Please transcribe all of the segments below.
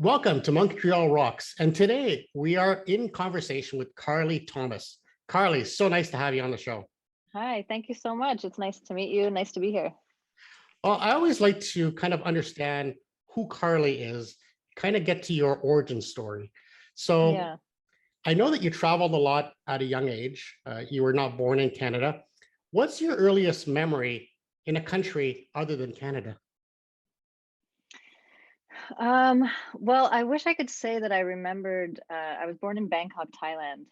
Welcome to Montreal Rocks. And today we are in conversation with Carly Thomas. Carly, so nice to have you on the show. Hi, thank you so much. It's nice to meet you. Nice to be here. Well, I always like to kind of understand who Carly is, kind of get to your origin story. So Yeah. I know that you traveled a lot at a young age. You were not born in Canada. What's your earliest memory in a country other than Canada? Well, I wish I could say that I remembered. I was born in Bangkok, Thailand.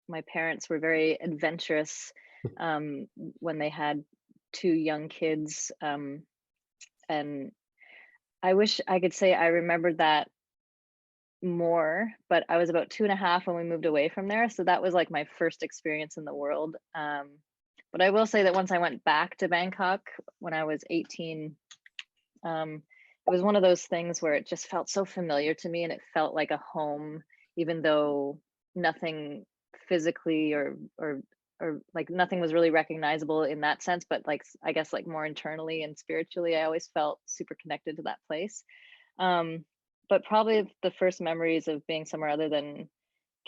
My parents were very adventurous when they had two young kids. And I wish I could say I remembered that more, but I was about 2.5 when we moved away from there. So that was like my first experience in the world. But I will say that once I went back to Bangkok when I was 18, it was one of those things where it just felt so familiar to me and it felt like a home, even though nothing physically or like nothing was really recognizable in that sense, but like I guess like more internally and spiritually I always felt super connected to that place. um but probably the first memories of being somewhere other than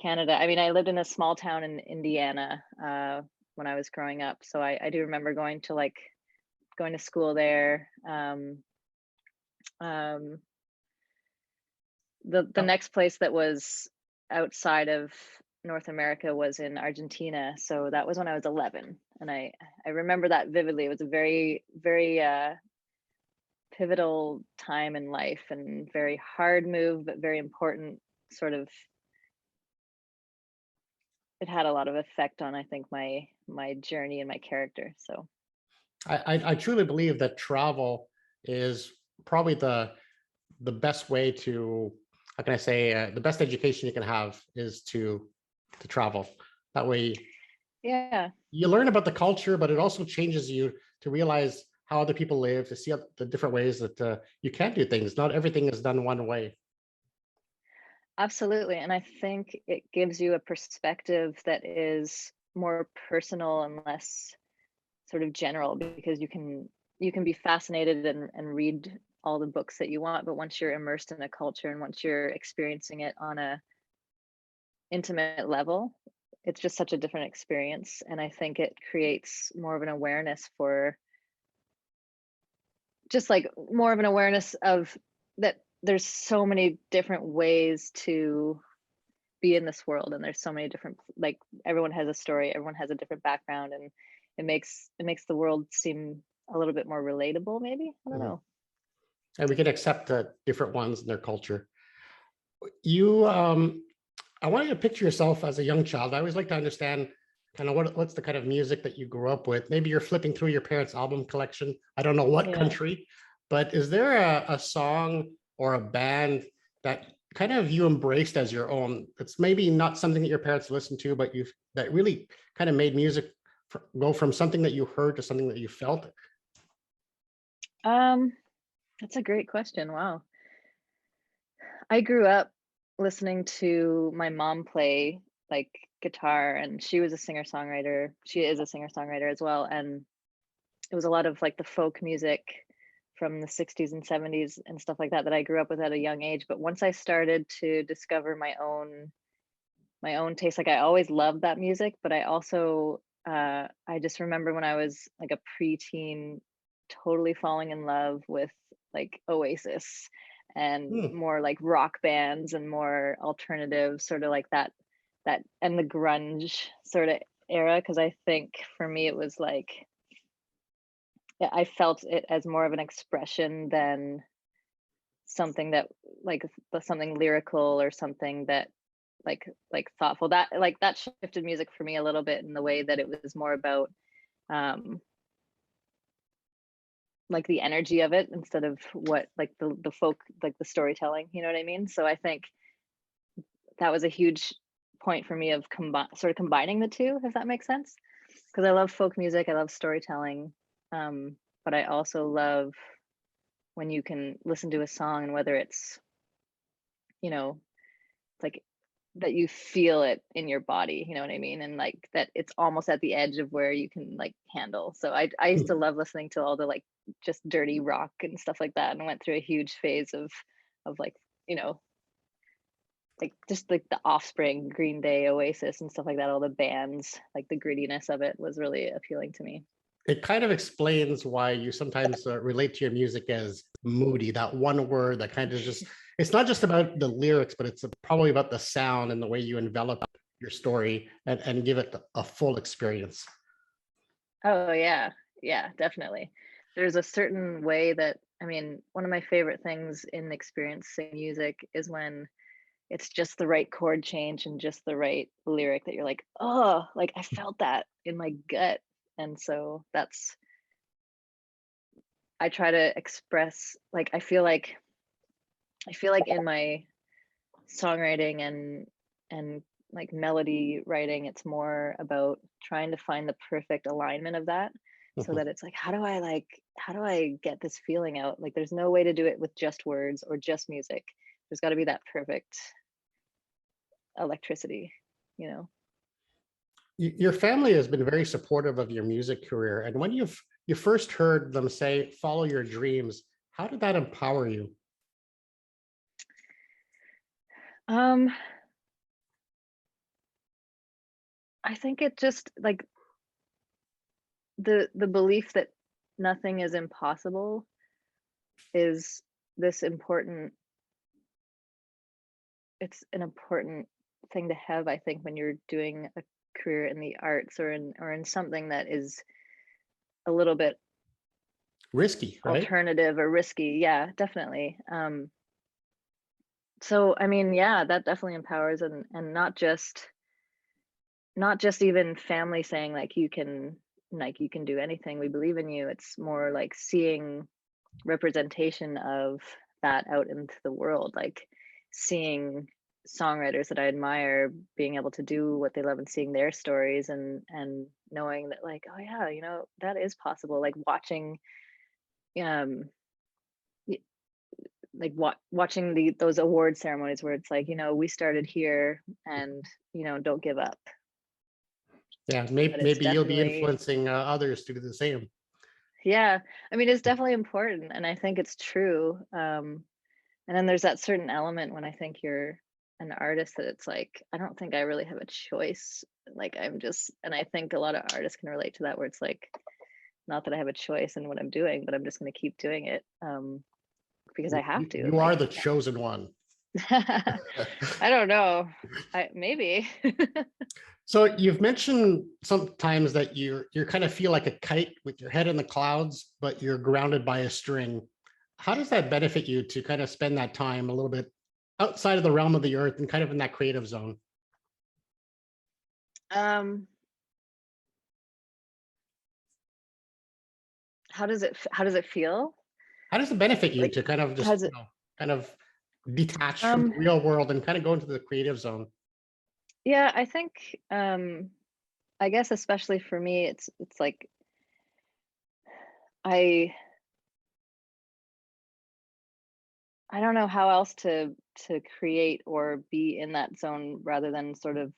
Canada, I mean, I lived in a small town in Indiana when I was growing up, so I do remember going to school there. Um, the Oh, next place that was outside of North America was in Argentina. So that was when I was 11, and I remember that vividly. It was a very pivotal time in life and very hard move, but very important. Sort of, it had a lot of effect on I think my journey and my character. So I truly believe that travel is probably the best way to, how can I say, the best education you can have is to travel. That way yeah. you learn about the culture, but it also changes you to realize how other people live, to see the different ways that you can do things. Not everything is done one way. Absolutely. And I think it gives you a perspective that is more personal and less sort of general, because you can be fascinated and read all the books that you want, but once you're immersed in a culture and once you're experiencing it on a intimate level, it's just such a different experience. And I think it creates more of an awareness for just like more of an awareness of that there's so many different ways to be in this world, and there's so many different, like everyone has a story, everyone has a different background, and it makes the world seem a little bit more relatable, maybe. I don't Mhm. know. And we can accept different ones in their culture. You, I want you to picture yourself as a young child. I always like to understand kind of what's the kind of music that you grew up with. Maybe you're flipping through your parents' album collection. I don't know what Yeah. country, but is there a song or a band that kind of you embraced as your own? It's maybe not something that your parents listened to, but you've that really kind of made music go from something that you heard to something that you felt. um that's a great question. Wow. I grew up listening to my mom play like guitar, and she was a singer songwriter, she is a singer songwriter as well, and it was a lot of like the folk music from the 60s and 70s and stuff like that that I grew up with at a young age. But once I started to discover my own taste, like I always loved that music, but I also I just remember when I was like a preteen totally falling in love with like Oasis and Hmm. more like rock bands and more alternative, sort of like that and the grunge sort of era, because I think for me it was like, yeah, I felt it as more of an expression than something that like something lyrical or something that like thoughtful. That like that shifted music for me a little bit in the way that it was more about um like the energy of it instead of what like the folk, like the storytelling, you know what I mean? So I think that was a huge point for me of sort of combining the two, if that makes sense, because I love folk music, I love storytelling, um but I also love when you can listen to a song and whether it's, you know, like that you feel it in your body, you know what I mean? And like that it's almost at the edge of where you can like handle. So I used to love listening to all the like just dirty rock and stuff like that, and went through a huge phase of like you know, like just like the Offspring, Green Day, Oasis, and stuff like that. All the bands, like the grittiness of it was really appealing to me. It kind of explains why you sometimes relate to your music as moody, that one word that kind of just, it's not just about the lyrics, but it's probably about the sound and the way you envelop your story and give it a full experience. Oh yeah, yeah, definitely. There's a certain way that I mean, one of my favorite things in experiencing music is when it's just the right chord change and just the right lyric that you're like, oh, like I felt that in my gut. And so that's I try to express like I feel like in my songwriting and like melody writing, it's more about trying to find the perfect alignment of that so Mhm. that it's like how do I get this feeling out? Like there's no way to do it with just words or just music. There's got to be that perfect electricity, you know. Your family has been very supportive of your music career. And when you first heard them say, follow your dreams, how did that empower you? Um I think it just like the belief that nothing is impossible is this important it's an important thing to have, I think, when you're doing a career in the arts or in something that is a little bit Risky, right? alternative or risky. Yeah, definitely. So I mean, yeah, that definitely empowers and not just even family saying like you can do anything. We believe in you. It's more like seeing representation of that out into the world, like seeing songwriters that I admire being able to do what they love and seeing their stories and knowing that like, oh yeah, you know, that is possible. Like watching um y- like watching those award ceremonies where it's like, you know, we started here and, you know, don't give up. Yeah, But it's maybe you'll be definitely influencing others to do the same. yeah, I mean it's definitely important and I think it's true. And then there's that certain element when I think you're an artist that it's like, I don't think I really have a choice. Like I'm just and I think a lot of artists can relate to that where it's like, not that I have a choice in what I'm doing, but I'm just gonna keep doing it. Because I have to. You are Like the chosen one. I don't know. I maybe. So you've mentioned sometimes that you kind of feel like a kite with your head in the clouds, but you're grounded by a string. How does that benefit you to kind of spend that time a little bit outside of the realm of the earth and kind of in that creative zone? um how does it feel? How does it benefit you Like to kind of just, has it kind of detach from um the real world and kind of go into the creative zone? yeah, I think I guess especially for me it's like I I don't know how else to create or be in that zone rather than sort of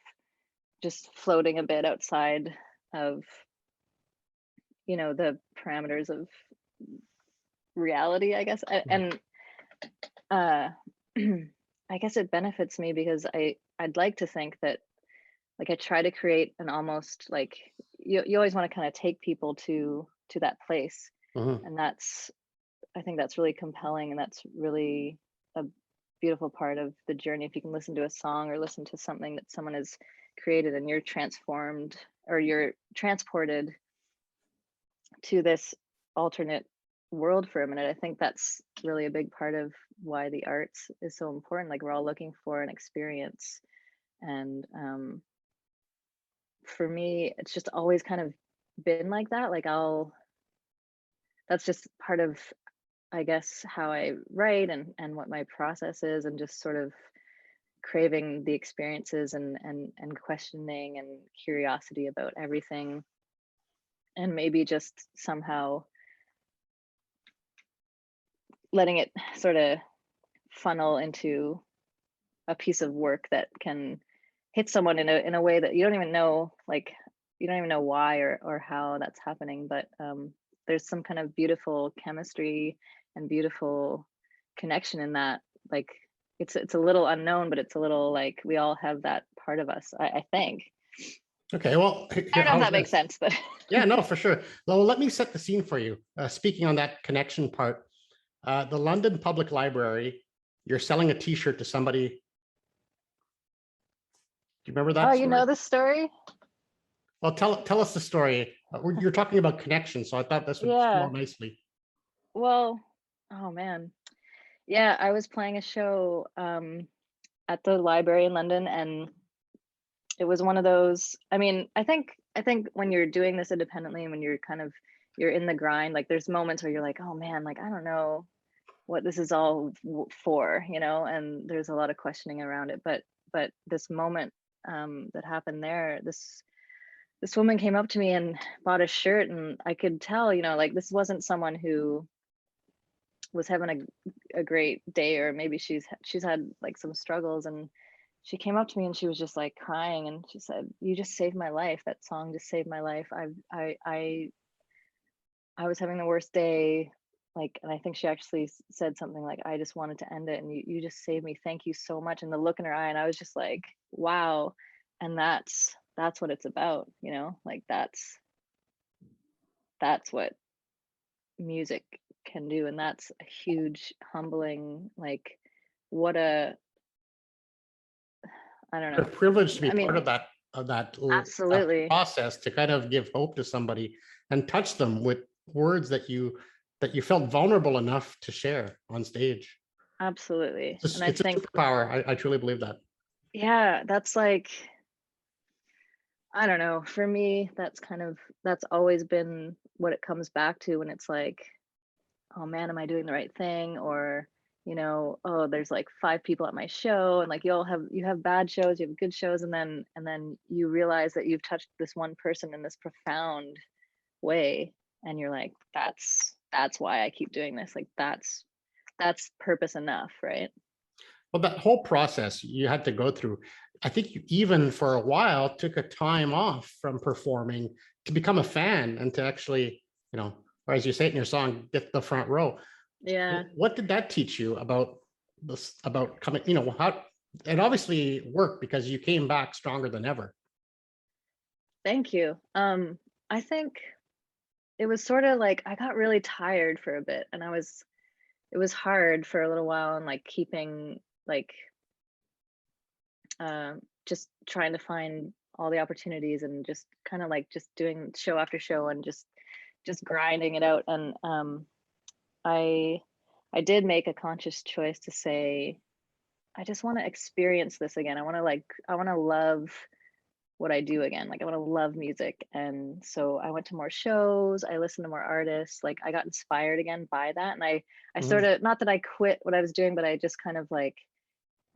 just floating a bit outside of, you know, the parameters of reality, I guess. Mm. And uh I guess it benefits me because I'd like to think that like I try to create an almost like you always want to kind of take people to that place. Mhm. And that's I think that's really compelling and that's really a beautiful part of the journey. If you can listen to a song or listen to something that someone has created and you're transformed or you're transported to this alternate world for a minute, I think that's really a big part of why the arts is so important. Like we're all looking for an experience. And for me, it's just always kind of been like that. That's just part of I guess how I write and what my process is and just sort of craving the experiences and questioning and curiosity about everything and maybe just somehow letting it sort of funnel into a piece of work that can hit someone in a way that you don't even know like you don't even know why or how that's happening but there's some kind of beautiful chemistry and beautiful connection in that like it's a little unknown, but it's a little like we all have that part of us, I think. Okay, well, I don't know if how's that makes this? sense, but Yeah, no, for sure. Well, let me set the scene for you. Speaking on that connection part, the London Public Library, you're selling a T-shirt to somebody. Do you remember oh, that you story? know this story? Well, tell us the story. You're talking about connection, so I thought this would flow Yeah. nicely. Well, oh man. Yeah, I was playing a show at the library in London, and it was one of those. I mean, I think when you're doing this independently and when you're kind of you're in the grind, like there's moments where you're like, oh man, like I don't know what this is all for, and there's a lot of questioning around it. But this moment that happened there, this woman came up to me and bought a shirt, and I could tell, like this wasn't someone who was having a great day, or maybe she's had like some struggles, and she came up to me and she was just like crying, and she said, you just saved my life. That song just saved my life. I was having the worst day, like, and I think she actually said something like, I just wanted to end it, and you just saved me, thank you so much. And the look in her eye, and I was just like, wow. And that's what it's about, like that's what music can do. And that's a huge humbling, like, what a, I don't What know. a privilege to be I part mean, of that absolutely. process to kind of give hope to somebody and touch them with words that you felt vulnerable enough to share on stage. Absolutely. And I It's a think, superpower. I truly believe that. yeah, that's like, I don't know, for me, that's always been what it comes back to when it's like, oh man, am I doing the right thing? Or, oh, there's like five people at my show, and like you have bad shows, you have good shows, and then you realize that you've touched this one person in this profound way, and you're like, that's why I keep doing this. Like that's purpose enough, right? Well, that whole process you had to go through, I think you even for a while took a time off from performing to become a fan and to actually, or as you say it in your song, get the front row. Yeah. What did that teach you about this, about coming, how it obviously worked because you came back stronger than ever. Thank you. I think it was sort of like I got really tired for a bit, and it was hard for a little while, and like keeping like just trying to find all the opportunities, and just kind of like just doing show after show, and just grinding it out. And I I did make a conscious choice to say, I just want to experience this again. I want to love what I do again. Like I want to love music. And so I went to more shows, I listened to more artists, like I got inspired again by that. And I sort Mhm. of, not that I quit what I was doing, but I just kind of like,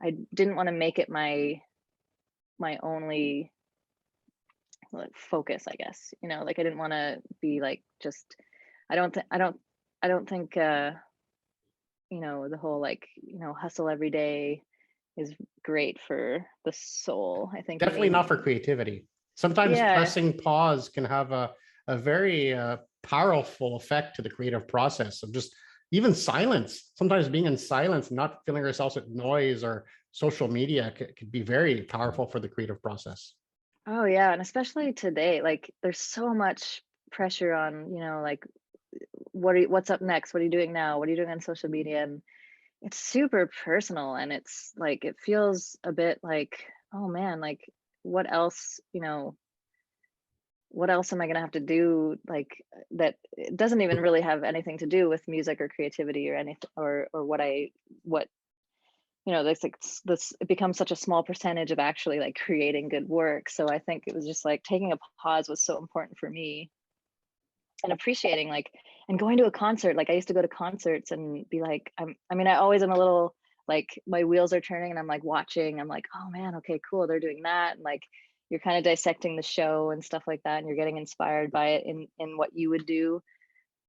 I didn't want to make it my only like focus, I guess. Like I didn't want to be like just I don't think I don't I don't think the whole like, hustle every day is great for the soul. I think you Definitely need, not for creativity. Sometimes yeah, pressing pause can have a very powerful effect to the creative process of just even silence. Sometimes being in silence, not filling ourselves with noise or social media could be very powerful for the creative process. oh yeah, and especially today, like there's so much pressure on, like what's up next? What are you doing now? What are you doing on social media? And it's super personal, and it's like it feels a bit like, oh man, like what else, what else am I gonna have to do, like that it doesn't even really have anything to do with music or creativity or anything, or what this like this it becomes such a small percentage of actually like creating good work. So I think it was just like taking a pause was so important for me, and appreciating like, and going to a concert. Like I used to go to concerts and be like, I mean, I always am a little like my wheels are turning, and I'm like watching, I'm like, oh man, okay, cool, they're doing that. And like you're kind of dissecting the show and stuff like that, and you're getting inspired by it in what you would do.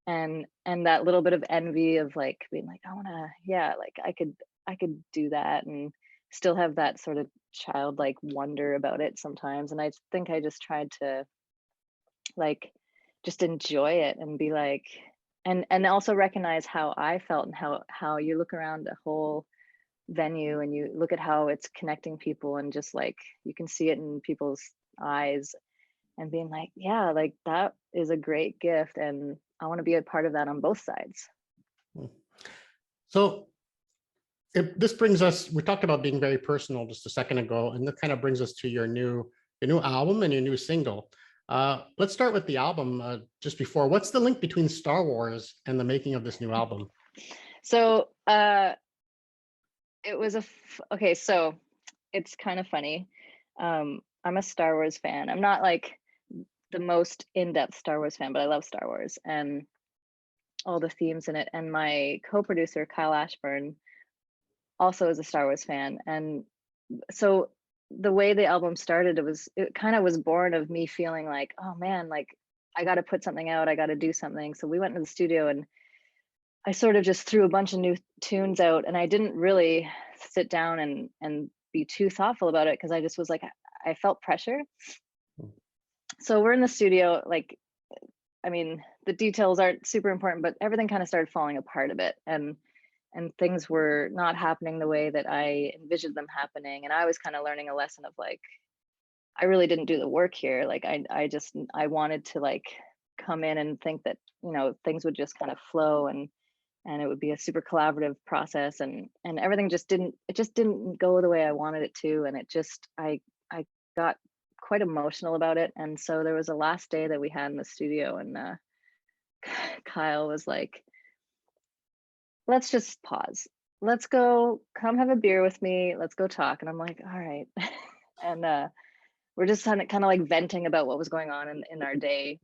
And that little bit of envy of like being like, I want to, yeah, like I could do that, and still have that sort of childlike wonder about it sometimes. And I think I just tried to like just enjoy it and be like, and also recognize how I felt, and how you look around a whole venue and you look at how it's connecting people, and just like you can see it in people's eyes, and being like, yeah, like that is a great gift, and I want to be a part of that on both sides. Hmm. So this brings us, we talked about being very personal just a second ago, and that kind of brings us to your new album and your new single. Let's start with the album. Just before, what's the link between Star Wars and the making of this new album? So it was okay, so it's kind of funny. I'm a Star Wars fan. I'm not like the most in-depth Star Wars fan, but I love Star Wars and all the themes in it. And my co-producer Kyle Ashburn also is a Star Wars fan. And so the way the album started, it kind of was born of me feeling like, oh man, like I got to put something out, I got to do something. So we went into the studio and I sort of just threw a bunch of new tunes out, and I didn't really sit down and be too thoughtful about it, because I just was like, I felt pressure. So we're in the studio, like, I mean, the details aren't super important, but everything kind of started falling apart a bit, and things were not happening the way that I envisioned them happening. And I was kind of learning a lesson of like, I really didn't do the work here. Like I wanted to like come in and think that, things would just kind of flow, and it would be a super collaborative process, and everything just didn't go the way I wanted it to. And it just I got quite emotional about it. And so there was a last day that we had in the studio, and Kyle was like, let's just pause, let's go, come have a beer with me, let's go talk. And I'm like, all right. And we're just kind of like venting about what was going on in our day.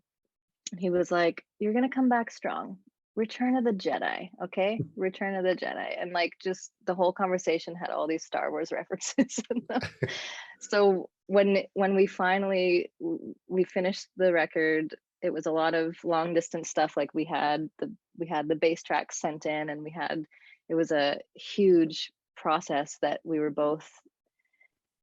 And he was like, you're gonna come back strong. Return of the Jedi, okay? Return of the Jedi. And like just the whole conversation had all these Star Wars references in them. So when we finally we finished the record, it was a lot of long distance stuff. Like we had the bass tracks sent in, and it was a huge process that we were both,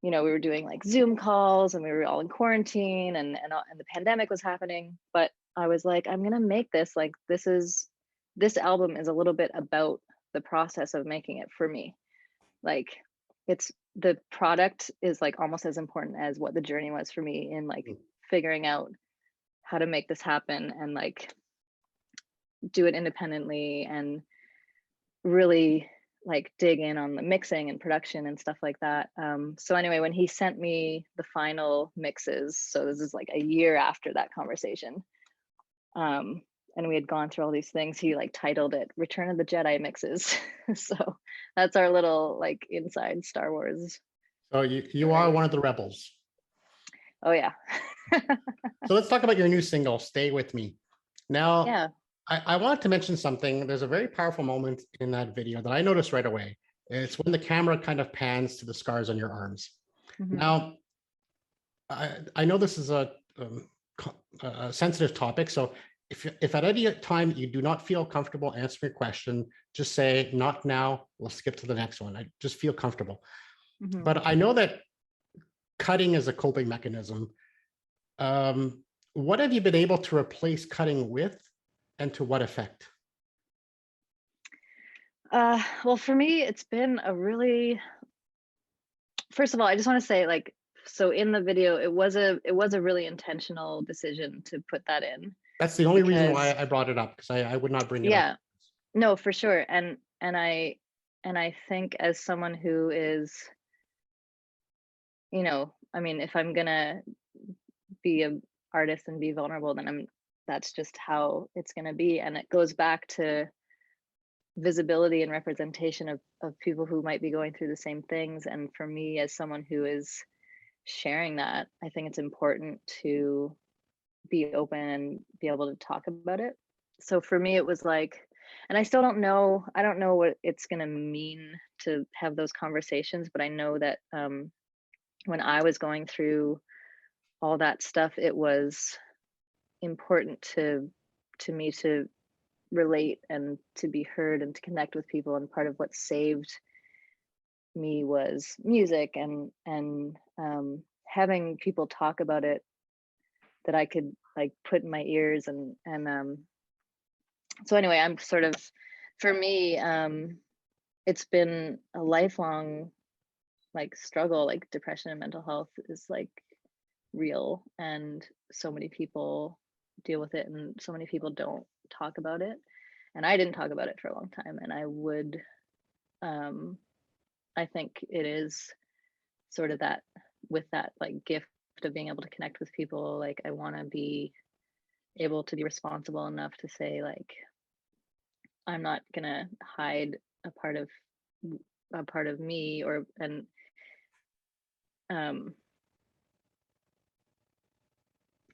we were doing like Zoom calls, and we were all in quarantine, and the pandemic was happening. But I was like, I'm gonna make this, like, this album is a little bit about the process of making it for me. Like, it's the product is like almost as important as what the journey was for me in like figuring out how to make this happen, and like do it independently, and really like dig in on the mixing and production and stuff like that. So anyway, when he sent me the final mixes, so this is like a year after that conversation, and we had gone through all these things, he like titled it Return of the Jedi Mixes. So that's our little like inside Star Wars So you are story. one of the rebels. Oh yeah. So let's talk about your new single, "Stay With Me." Now, Yeah. I wanted to mention something. There's a very powerful moment in that video that I noticed right away. It's when the camera kind of pans to the scars on your arms. Hmm. Now, I know this is a sensitive topic, so if at any time you do not feel comfortable answering a question, just say, "Not now, we'll skip to the next one." I just feel comfortable. Hmm. But I know that cutting is a coping mechanism. Um, what have you been able to replace cutting with, and to what effect? Well, for me, it's been a really, first of all, I just want to say, like, so in the video, it was a really intentional decision to put that in, That's the only reason because why I brought it up, because I would not bring it up. yeah, no, for sure. And I think as someone who is, I mean, if I'm gonna be a artist and be vulnerable, then that's just how it's gonna be. And it goes back to visibility and representation of people who might be going through the same things. And for me, as someone who is sharing that, I think it's important to be open and be able to talk about it. So for me, it was like, and I don't know what it's going to mean to have those conversations, but I know that when I was going through all that stuff, it was important to me to relate and to be heard and to connect with people. And part of what saved me was music, and having people talk about it that I could like put in my ears. And so anyway, I'm sort of, for me, it's been a lifelong like struggle. Like depression and mental health is like real, and so many people deal with it, and so many people don't talk about it. And I didn't talk about it for a long time, and I would. Um, I think it is sort of that, with that like gift of being able to connect with people. Like I want to be able to be responsible enough to say like I'm not gonna hide a part of a part of me, or and um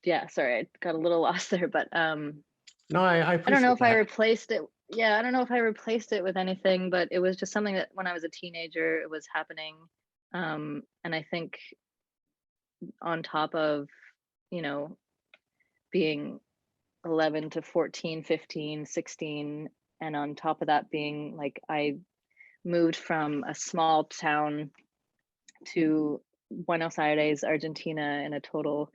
yeah, sorry, I got a little lost there, but No, I I don't know appreciate if I that. replaced it. Yeah, I don't know if I replaced it with anything, but it was just something that when I was a teenager, it was happening. And I think on top of, you know, being 11 to 14, 15, 16, and on top of that being like I moved from a small town to Buenos Aires, Argentina, in a total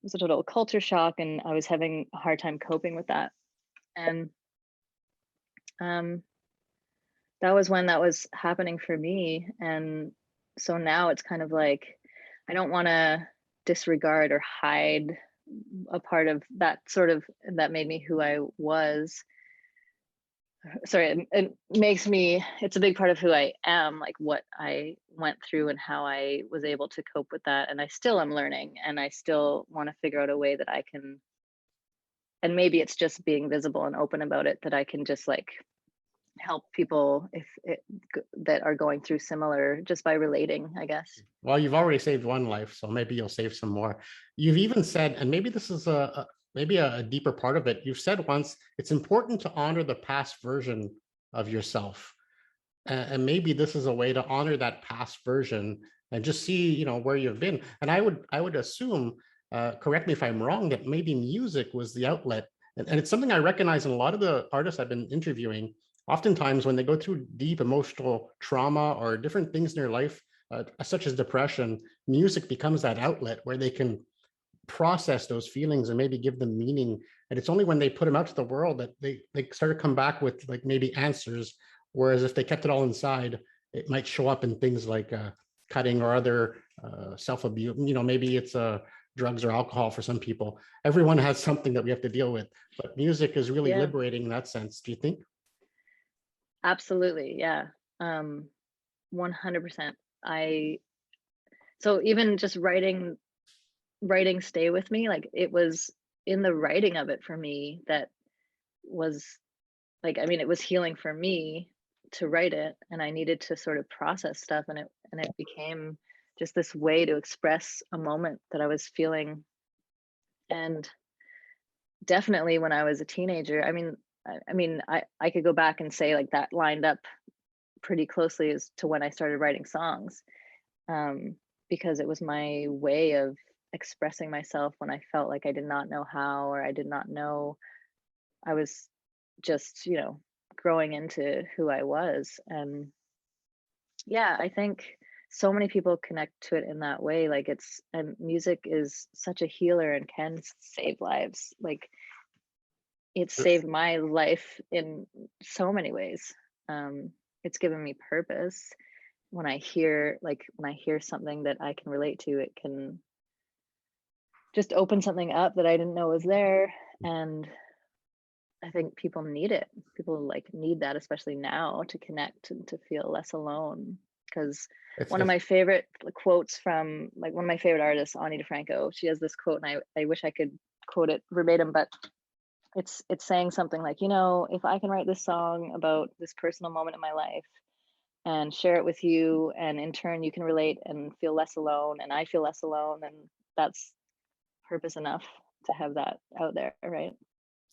it was a total culture shock, and I was having a hard time coping with that. And um that was when that was happening for me. And so now it's kind of like I don't want to disregard or hide a part of that sort of that made me who I was. Sorry, it makes me, it's a big part of who I am, like what I went through and how I was able to cope with that. And I still am learning, and I still want to figure out a way that I can, and maybe it's just being visible and open about it, that I can just like help people that are going through similar, just by relating, I guess. Well, you've already saved one life, so maybe you'll save some more. You've even said, and maybe this is maybe a deeper part of it. You've said once it's important to honor the past version of yourself, and maybe this is a way to honor that past version and just see, where you've been. And I would assume, correct me if I'm wrong, that maybe music was the outlet, and it's something I recognize in a lot of the artists I've been interviewing. Oftentimes, when they go through deep emotional trauma or different things in their life, such as depression, music becomes that outlet where they can process those feelings and maybe give them meaning. And it's only when they put them out to the world that they start to come back with like maybe answers. Whereas if they kept it all inside, it might show up in things like cutting or other self-abuse. Maybe it's drugs or alcohol for some people. Everyone has something that we have to deal with, but music is really Yeah, liberating in that sense. Do you think? absolutely. Yeah. um 100%. I So even just writing stay with me, like it was in the writing of it for me that was like, I mean, it was healing for me to write it, and I needed to sort of process stuff, and it became just this way to express a moment that I was feeling. And definitely when I was a teenager, I could go back and say like that lined up pretty closely as to when I started writing songs, um, because it was my way of expressing myself when I felt like I did not know how, or I did not know, I was just, growing into who I was. And yeah, I think so many people connect to it in that way. Like and music is such a healer and can save lives. Like it saved my life in so many ways. It's given me purpose. When I hear something that I can relate to, it can just open something up that I didn't know was there. And I think people need it. People like need that, especially now, to connect and to feel less alone. Because It's, one of it's my favorite quotes from like one of my favorite artists, Ani DeFranco, she has this quote, and I wish I could quote it verbatim, but it's saying something like, if I can write this song about this personal moment in my life and share it with you, and in turn you can relate and feel less alone, and I feel less alone, then that's purpose enough to have that out there, right?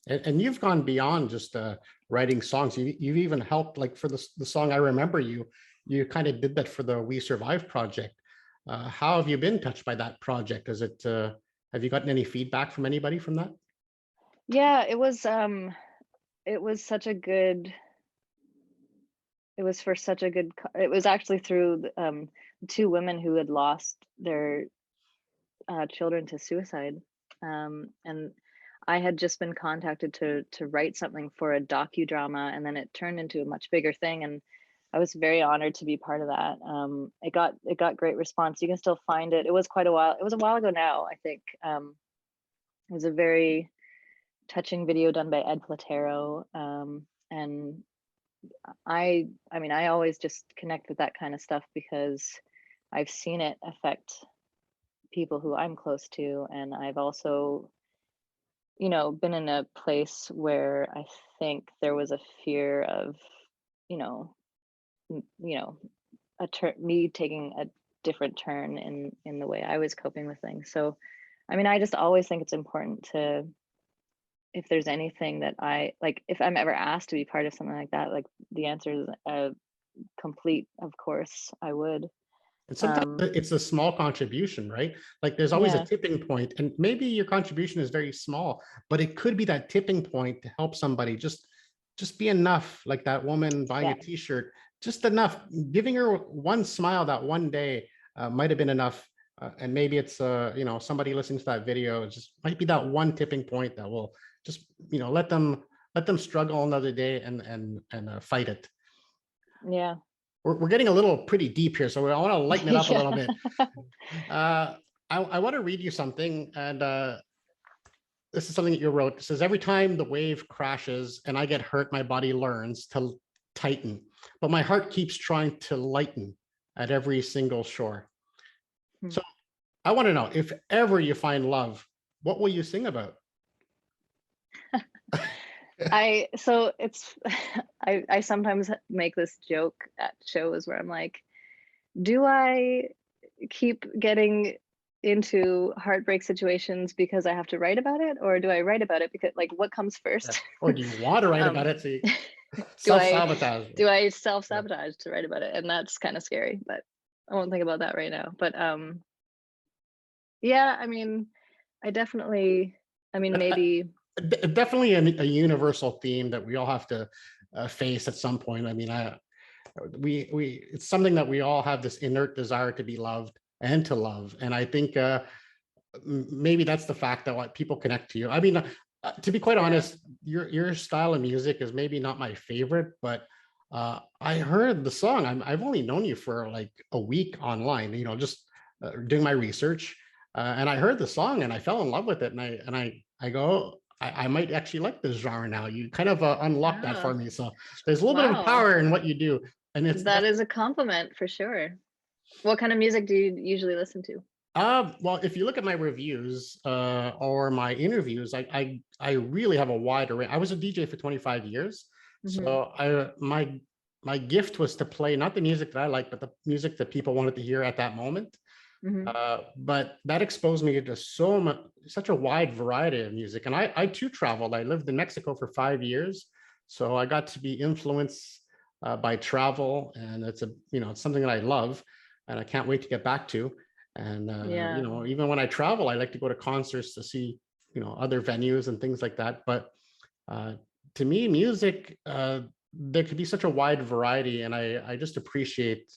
and you've gone beyond just writing songs. You've even helped, like for the song "I Remember You." You kind of did that for the We Survive project. How have you been touched by that project? Is it have you gotten any feedback from anybody from that? Yeah, it was such a good, it was for such a good it was actually through two women who had lost their children to suicide. And I had just been contacted to write something for a docudrama, and then it turned into a much bigger thing. And I was very honored to be part of that. It got great response. You can still find it. It was quite a while. It was a while ago now, I think. It was a very touching video done by Ed Platero. And I mean, I always just connect with that kind of stuff because I've seen it affect people who I'm close to, and I've also, been in a place where I think there was a fear of, you know, you know, me taking a different turn in the way I was coping with things. So, I mean, I just always think it's important to, if there's anything that I like, if I'm ever asked to be part of something like that, like the answer is complete, of course, I would. And sometimes Um, it's a small contribution, right? Like there's always a yeah, tipping point, and maybe your contribution is very small, but it could be that tipping point to help somebody just be enough. Like that woman buying yeah, a t-shirt, just enough. Giving her one smile that one day might have been enough. And maybe it's somebody listening to that video, it just might be that one tipping point that will just let them struggle another day and fight it. yeah, We're getting a little pretty deep here, so I want to lighten it up a yeah. little bit. Uh, I want to read you something, and this is something that you wrote. It says, every time the wave crashes and I get hurt, my body learns to tighten, but my heart keeps trying to lighten at every single shore. Hmm. So I want to know, if ever you find love, what will you sing about? I so it's I sometimes make this joke at shows where I'm like, do I keep getting into heartbreak situations because I have to write about it, or do I write about it because, like, what comes Yeah. first? Or do you want to write about um it? So you do I self-sabotage. do I Yeah. self-sabotage to write about it? And that's kind of scary, but I won't think about that right now. But yeah, I mean, I definitely, I mean, But maybe, definitely a universal theme that we all have to face at some point. I mean, we it's something that we all have, this inert desire to be loved and to love, and I think maybe that's the fact that what people connect to you. I mean, to be quite yeah. honest, your style of music is maybe not my favorite, but I heard the song. I've only known you for like a week online, just doing my research, and I heard the song and I fell in love with it, and I go, I might actually like this genre now. You kind of unlocked that for Oh, me. So there's a little bit of wow. power in what you do, and it's That is a compliment for sure. What kind of music do you usually listen to? well, if you look at my reviews or my interviews, I really have a wide array. I was a DJ for 25 years, Hmm. so my gift was to play not the music that I like, but the music that people wanted to hear at that moment. Hmm. But that exposed me to such a wide variety of music, and I too traveled. I lived in Mexico for 5 years, so I got to be influenced by travel, and it's something that I love, and I can't wait to get back to. And Yeah. even when I travel, I like to go to concerts to see other venues and things like that. But uh, to me, music, there could be such a wide variety, and I just appreciate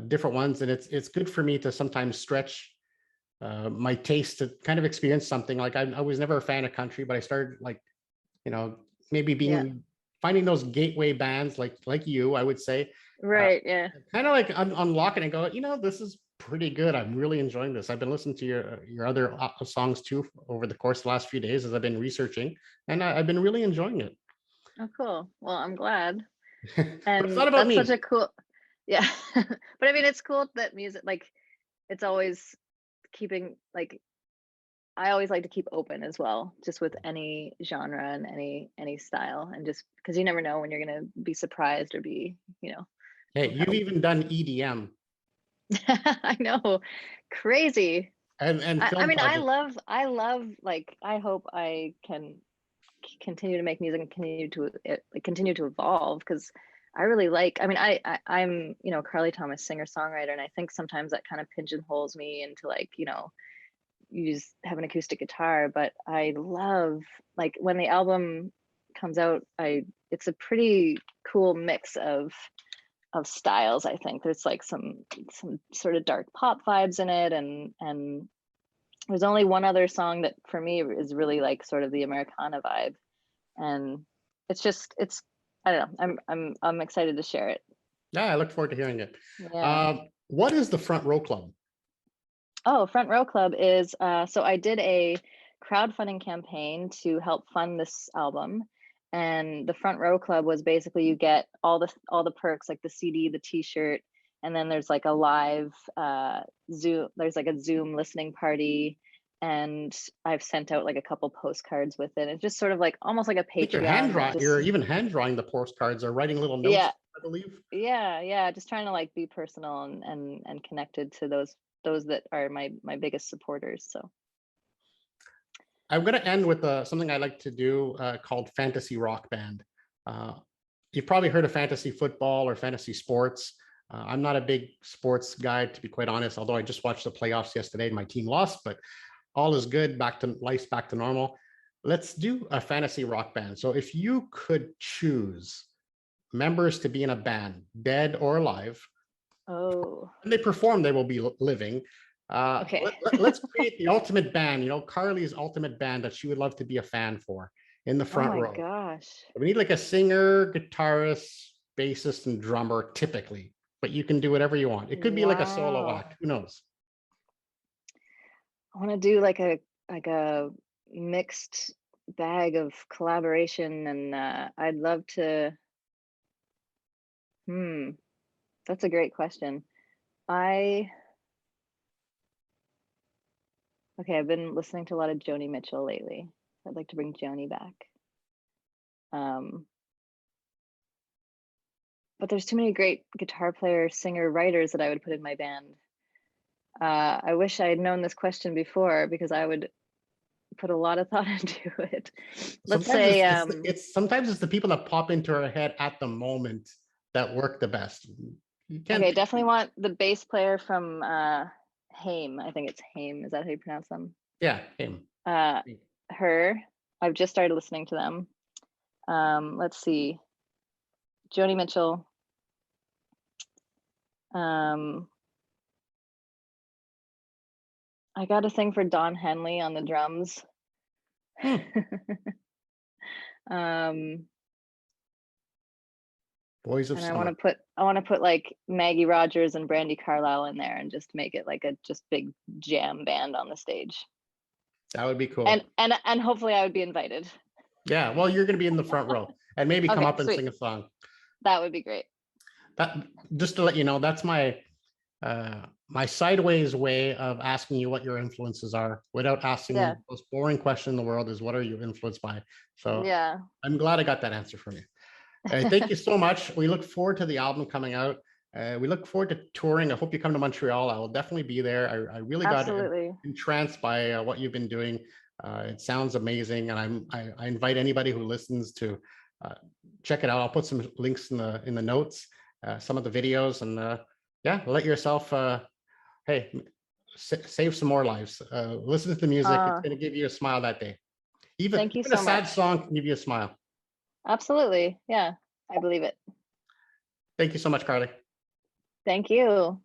different ones, and it's good for me to sometimes stretch my taste to kind of experience something. Like I was never a fan of country, but I started like you know maybe Yeah. being finding those gateway bands like you, I would say, uh, Right. Yeah. kind of like unlock it and go, this is pretty good. I'm really enjoying this. I've been listening to your other songs too over the course of the last few days as I've been researching, and I've been really enjoying it. Oh, cool. Well, I'm glad. But it's And not about that's such a me. cool, yeah. But I mean, it's cool that music, like, it's always keeping, like, I always like to keep open as well, just with any genre and any style, and just because you never know when you're gonna be surprised or be, Hey, you've compelled. even done EDM I know, crazy. and I film mean, projects. I love, like, I hope I can continue to make music and continue to evolve, because I really like, I mean, I'm, Carly Thomas singer songwriter, and I think sometimes that kind of pigeonholes me into, like, you just have an acoustic guitar, but I love, like, when the album comes out, I it's a pretty cool mix of styles. I think there's like some sort of dark pop vibes in it, and there's only one other song that for me is really like sort of the Americana vibe, and it's just, it's, I don't know, I'm excited to share it. Yeah, I look forward to hearing it. Yeah. What is the Front Row Club? Oh, Front Row Club is so I did a crowdfunding campaign to help fund this album. And the Front Row Club was basically you get all the perks like the CD, the t-shirt, and then there's like a live Zoom, there's like a Zoom listening party. And I've sent out like a couple postcards with it. It's just sort of like almost like a I think Patreon, but you're just even hand drawing the postcards or writing little notes, yeah, I believe. yeah, just trying to like be personal and connected to those that are my biggest supporters. So I'm going to end with something I like to do called fantasy rock band. Uh, you've probably heard of fantasy football or fantasy sports. I'm not a big sports guy, to be quite honest, although I just watched the playoffs yesterday and my team lost, but all is good. Life's back to normal. Let's do a fantasy rock band. So if you could choose members to be in a band, dead or alive, oh, when they perform, they will be living. okay. Let's create the ultimate band, Carly's ultimate band that she would love to be a fan for in the Oh front my row. gosh. We need like a singer, guitarist, bassist, and drummer typically, but you can do whatever you want. It could be like a solo Wow. act. Who knows? I want to do like a mixed bag of collaboration and I'd love to hmm, that's a great question. I okay, I've been listening to a lot of Joni Mitchell lately. I'd like to bring Joni back. Um, but there's too many great guitar player, singer, writers that I would put in my band. I wish I had known this question before because I would put a lot of thought into it. Let's Sometimes say, sometimes it's the people that pop into our head at the moment that work the best. You can't okay, pick definitely want the bass player from Haim. I think it's Haim. Is that how you pronounce them? yeah, him. Uh, her. I've just started listening to them. Let's see, Joni Mitchell. Um, I got a thing for Don Henley on the drums. Hmm. um, Boys of and Summer. I want to put like Maggie Rogers and Brandy Carlisle in there and just make it like a just big jam band on the stage. That would be And cool. and hopefully I would be invited. Yeah, well, you're going to be in the front row and maybe come Okay, up and sweet. sing a song. That would be great. That just to let you know, that's my sideways way of asking you what your influences are without asking Yeah. the most boring question in the world is what are you influenced by? So Yeah. I'm glad I got that answer from you. Thank you so much. We look forward to the album coming out. We look forward to touring. I hope you come to Montreal. I will definitely be there. I really got Absolutely. entranced by what you've been doing. It sounds amazing, and I invite anybody who listens to uh, check it out. I'll put some links in the notes, some of the videos, and yeah, let yourself hey save some more lives. Listen to the music; it's Uh, going to give you a smile that day. Even Thank you even a so sad much. song can give you a smile. Absolutely. Yeah, I believe it. Thank you so much, Carly. Thank you.